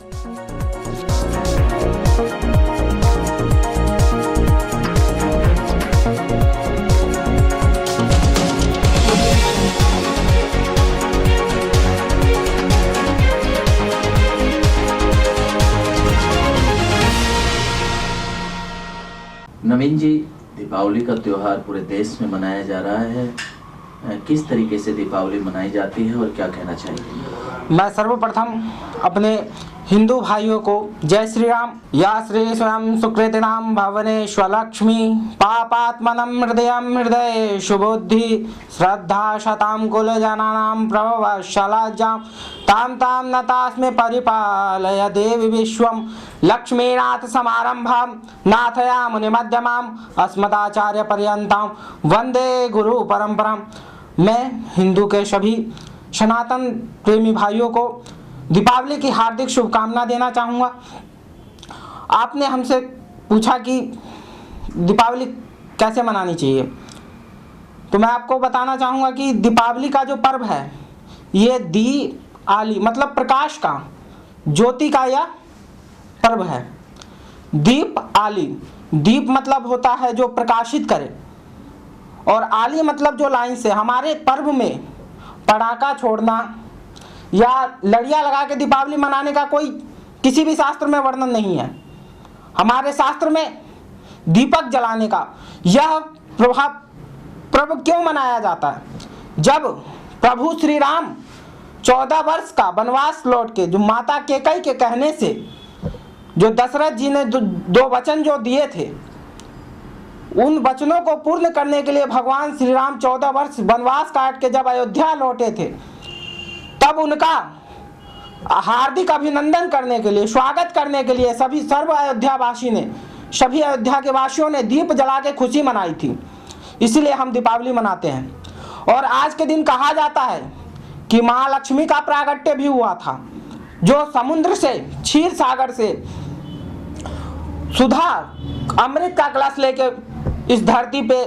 नवीन जी, दीपावली का त्योहार पूरे देश में मनाया जा रहा है। किस तरीके से दीपावली मनाई जाती है और क्या कहना चाहेंगे? मैं सर्वप्रथम अपने हिंदू भाइयों को जय श्री राम। या श्री स्वयं सुकृतिनाम भवने स्वलक्ष्मी पापात्मनम हृदय शुभुद्धि श्रद्धा शताम कुल जनानाम प्रभव शलाज्जाम ताम ताम नतास्मे परिपालय देवी विश्वम लक्ष्मीनाथ समारंभाम नाथया मुनि मध्यमाम अस्मदाचार्य पर्यंताम वंदे गुरु परंपराम। मैं हिंदू के सभी सनातन प्रेमी भाइयों को दीपावली की हार्दिक शुभकामना देना चाहूँगा। आपने हमसे पूछा कि दीपावली कैसे मनानी चाहिए, तो मैं आपको बताना चाहूँगा कि दीपावली का जो पर्व है ये दी आली मतलब प्रकाश का, ज्योति का यह पर्व है। दीप आली, दीप मतलब होता है जो प्रकाशित करे, और आली मतलब जो लाइन से हमारे पर्व में पटाखा छोड़ना या लड़ियाँ लगा के दीपावली मनाने का कोई किसी भी शास्त्र में वर्णन नहीं है। हमारे शास्त्र में दीपक जलाने का यह पर्व क्यों मनाया जाता है? जब प्रभु श्री राम 14 वर्ष का वनवास लौट के जो माता कैकेयी के कहने से जो दशरथ जी ने दो वचन जो दिए थे, उन वचनों को पूर्ण करने के लिए भगवान श्री राम 14 वर्ष वनवास काट के जब अयोध्या लौटे थे, तब उनका हार्दिक अभिनंदन करने के लिए, स्वागत करने के लिए सभी सर्व अयोध्यावासी ने, सभी अयोध्या के वासियों ने दीप जला के खुशी मनाई थी। इसलिए हम दीपावली मनाते हैं। और आज के दिन कहा जाता है कि महालक्ष्मी का प्रागट्य भी हुआ था, जो समुद्र से, क्षीर सागर से सुधा अमृत का कलश लेके इस धरती पे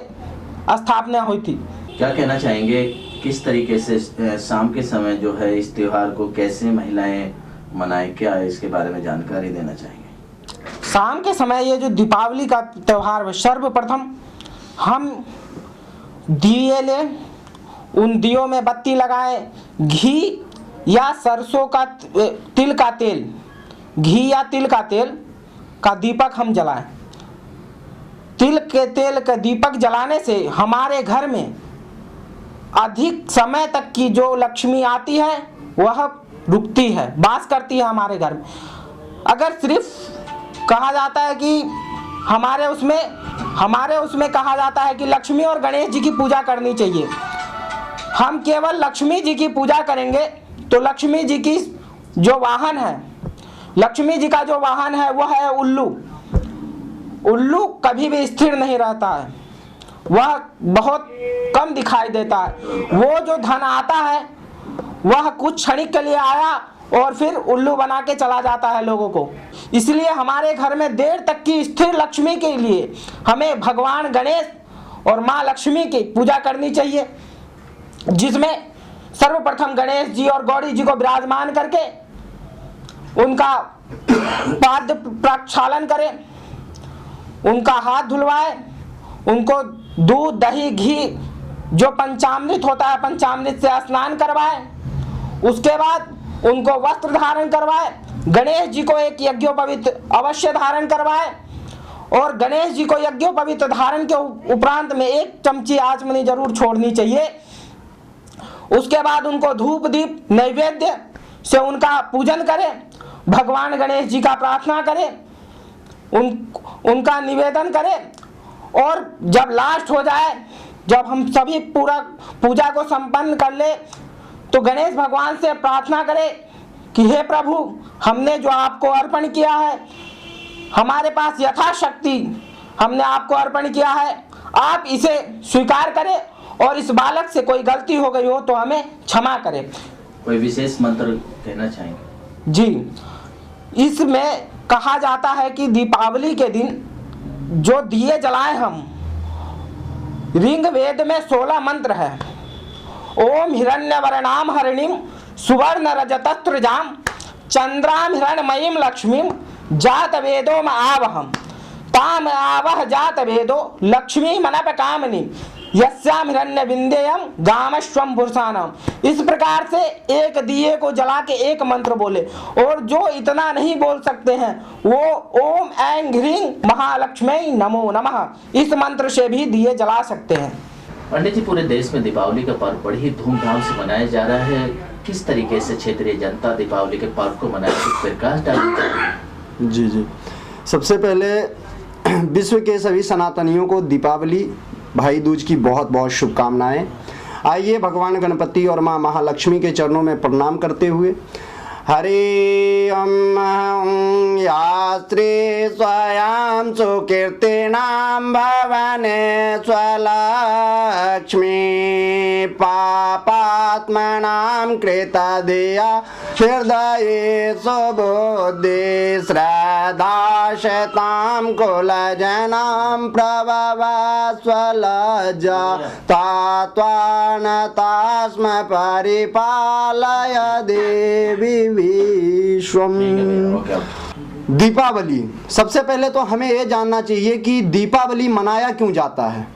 स्थापना हुई थी। क्या कहना चाहेंगे, किस तरीके से शाम के समय जो है इस त्योहार को कैसे महिलाएं मनाएं, क्या इसके बारे में जानकारी देना चाहेंगे? शाम के समय ये जो दीपावली का त्योहार है, सर्वप्रथम हम दिए लें, उन दियों में बत्ती लगाएं, घी या सरसों का तिल का तेल, घी या तिल का तेल का दीपक हम जलाएं। तिल के तेल का दीपक जलाने से हमारे घर में अधिक समय तक की जो लक्ष्मी आती है वह रुकती है, वास करती है हमारे घर में। अगर सिर्फ कहा जाता है कि हमारे उसमें कहा जाता है कि लक्ष्मी और गणेश जी की पूजा करनी चाहिए, हम केवल लक्ष्मी जी की पूजा करेंगे तो लक्ष्मी जी की जो वाहन है, लक्ष्मी जी का जो वाहन है वह है उल्लू। उल्लू कभी भी स्थिर नहीं रहता है, वह बहुत कम दिखाई देता है। वो जो धन आता है वह कुछ क्षणिक के लिए आया और फिर उल्लू बना के चला जाता है लोगों को। इसलिए हमारे घर में देर तक की स्थिर लक्ष्मी के लिए हमें भगवान गणेश और माँ लक्ष्मी की पूजा करनी चाहिए, जिसमें सर्वप्रथम गणेश जी और गौरी जी को विराजमान करके उनका पाद प्रक्षालन करें, उनका हाथ धुलवाए, उनको दूध दही घी जो पंचामृत होता है पंचामृत से स्नान करवाए, उसके बाद उनको वस्त्र धारण करवाए, गणेश जी को एक यज्ञोपवीत अवश्य धारण करवाए, और गणेश जी को यज्ञोपवीत धारण के उपरांत में 1 चमची आचमनी जरूर छोड़नी चाहिए। उसके बाद उनको धूप दीप नैवेद्य से उनका पूजन करें, भगवान गणेश जी का प्रार्थना करें, उनका निवेदन करें, और जब लास्ट हो जाए, जब हम सभी पूरा पूजा को संपन्न कर ले, तो गणेश भगवान से प्रार्थना करें कि हे प्रभु, हमने जो आपको अर्पण किया है, हमारे पास यथाशक्ति हमने आपको अर्पण किया है, आप इसे स्वीकार करें, और इस बालक से कोई गलती हो गई हो तो हमें क्षमा करें। कोई विशेष मंत्र कहना चाहेंगे? जी, इसमें कहा जाता है कि दीपावली के दिन जो दिए जलाएं हम, ऋग्वेद में 16 मंत्र है। ओम हिरण्यवर्णाम हरिणीम सुवर्ण रजतस्त्रजाम चंद्राम हिरण्मयीं लक्ष्मीं जात वेदो आवहम ताम आवह जात वेदो लक्ष्मी मनप कामनी यस्याम हिरण्य विंदेयम गामश्वम पुरुषानम। इस प्रकार से एक दिए को जला के एक मंत्र बोले, और जो इतना नहीं बोल सकते हैं वो ओम ऐं ह्रीं महालक्ष्मी नमो नमः इस मंत्र से भी दिए जला सकते हैं। पंडित जी, पूरे देश में दीपावली का पर्व बड़ी ही धूमधाम से मनाया जा रहा है। किस तरीके से क्षेत्रीय जनता दीपावली के पर्व को मनाए, कुछ प्रकाश डालना चाहिए? जी, सबसे पहले विश्व के सभी सनातनियों को दीपावली भाई दूज की बहुत बहुत शुभकामनाएं। आइए भगवान गणपति और माँ महालक्ष्मी के चरणों में प्रणाम करते हुए हरे यास्त्री स्वयं सुकीर्तिनां भवने स्वलक्ष्मी पापात्मनां कृतधिया हृदये सुबुद्धि श्रद्धाशतां कुलजनां प्रभवा स्वलज्जा तात्वानतास्म परिपालय देवी विश्वम। दीपावली, सबसे पहले तो हमें यह जानना चाहिए कि दीपावली मनाया क्यों जाता है।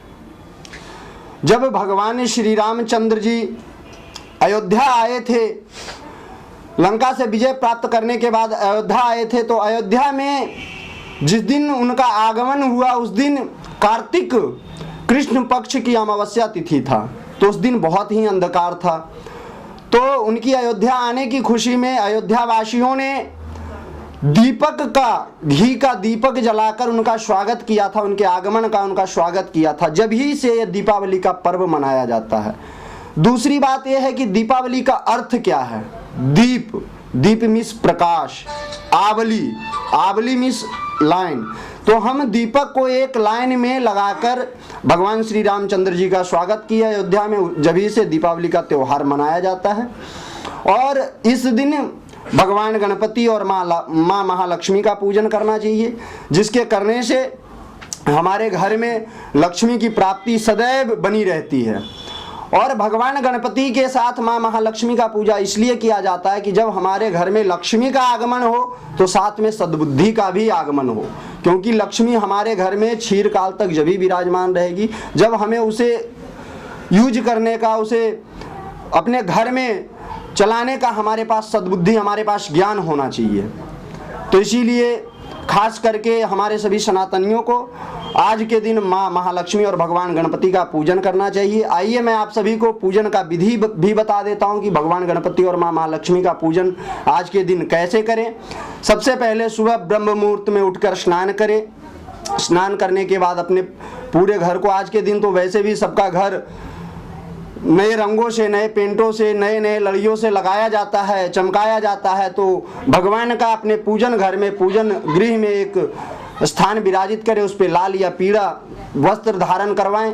जब भगवान श्री रामचंद्र जी अयोध्या आए थे, लंका से विजय प्राप्त करने के बाद अयोध्या आए थे, तो अयोध्या में जिस दिन उनका आगमन हुआ उस दिन कार्तिक कृष्ण पक्ष की अमावस्या तिथि था, तो उस दिन बहुत ही अंधकार था। तो उनकी अयोध्या आने की खुशी में अयोध्या वासियों ने दीपक का, घी का दीपक जलाकर उनका स्वागत किया था, उनके आगमन का उनका स्वागत किया था। जब ही से यह दीपावली का पर्व मनाया जाता है। दूसरी बात यह है कि दीपावली का अर्थ क्या है। दीप, दीप मीन्स प्रकाश, आवली, आवली मीन्स लाइन। तो हम दीपक को एक लाइन में लगाकर भगवान श्री रामचंद्र जी का स्वागत किया अयोध्या में, जभी से दीपावली का त्यौहार मनाया जाता है। और इस दिन भगवान गणपति और माँ महालक्ष्मी का पूजन करना चाहिए, जिसके करने से हमारे घर में लक्ष्मी की प्राप्ति सदैव बनी रहती है। और भगवान गणपति के साथ माँ महालक्ष्मी का पूजा इसलिए किया जाता है कि जब हमारे घर में लक्ष्मी का आगमन हो तो साथ में सद्बुद्धि का भी आगमन हो, क्योंकि लक्ष्मी हमारे घर में क्षीरकाल तक जब भी विराजमान रहेगी जब हमें उसे यूज करने का, उसे अपने घर में चलाने का हमारे पास सद्बुद्धि, हमारे पास ज्ञान होना चाहिए। तो इसीलिए खास करके हमारे सभी सनातनियों को आज के दिन माँ महालक्ष्मी और भगवान गणपति का पूजन करना चाहिए। आइए मैं आप सभी को पूजन का विधि भी बता देता हूँ कि भगवान गणपति और माँ महालक्ष्मी का पूजन आज के दिन कैसे करें। सबसे पहले सुबह ब्रह्म मुहूर्त में उठकर स्नान करें। स्नान करने के बाद अपने पूरे घर को, आज के दिन तो वैसे भी सबका घर नए रंगों से, नए पेंटों से, नए नए लड़ियों से लगाया जाता है, चमकाया जाता है। तो भगवान का अपने पूजन घर में, पूजन गृह में एक स्थान विराजित करें, उस पर लाल या पीला वस्त्र धारण करवाएं।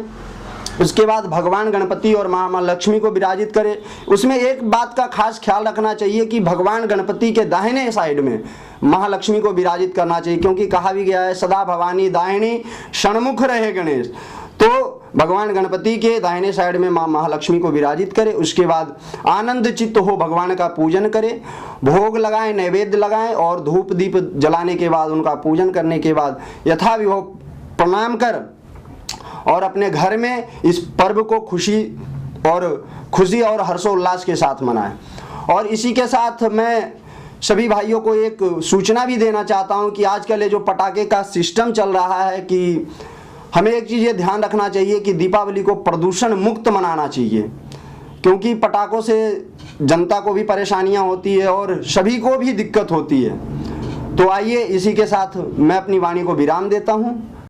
उसके बाद भगवान गणपति और माँ लक्ष्मी को विराजित करें। उसमें एक बात का खास ख्याल रखना चाहिए कि भगवान गणपति के दाहिने साइड में महालक्ष्मी को विराजित करना चाहिए, क्योंकि कहा भी गया है सदा भवानी दाहिनी षण्मुख रहे गणेश। तो भगवान गणपति के दाहिने साइड में माँ महालक्ष्मी को विराजित करें। उसके बाद आनंद चित्त हो भगवान का पूजन करें, भोग लगाएं, नैवेद्य लगाएं और धूप दीप जलाने के बाद, उनका पूजन करने के बाद यथाविभव प्रणाम कर और अपने घर में इस पर्व को खुशी और हर्षोल्लास के साथ मनाएं। और इसी के साथ मैं सभी भाइयों को एक सूचना भी देना चाहता हूं कि आजकल ये जो पटाखे का सिस्टम चल रहा है, कि हमें एक चीज़ ये ध्यान रखना चाहिए कि दीपावली को प्रदूषण मुक्त मनाना चाहिए, क्योंकि पटाखों से जनता को भी परेशानियां होती है और सभी को भी दिक्कत होती है। तो आइए इसी के साथ मैं अपनी वाणी को विराम देता हूं।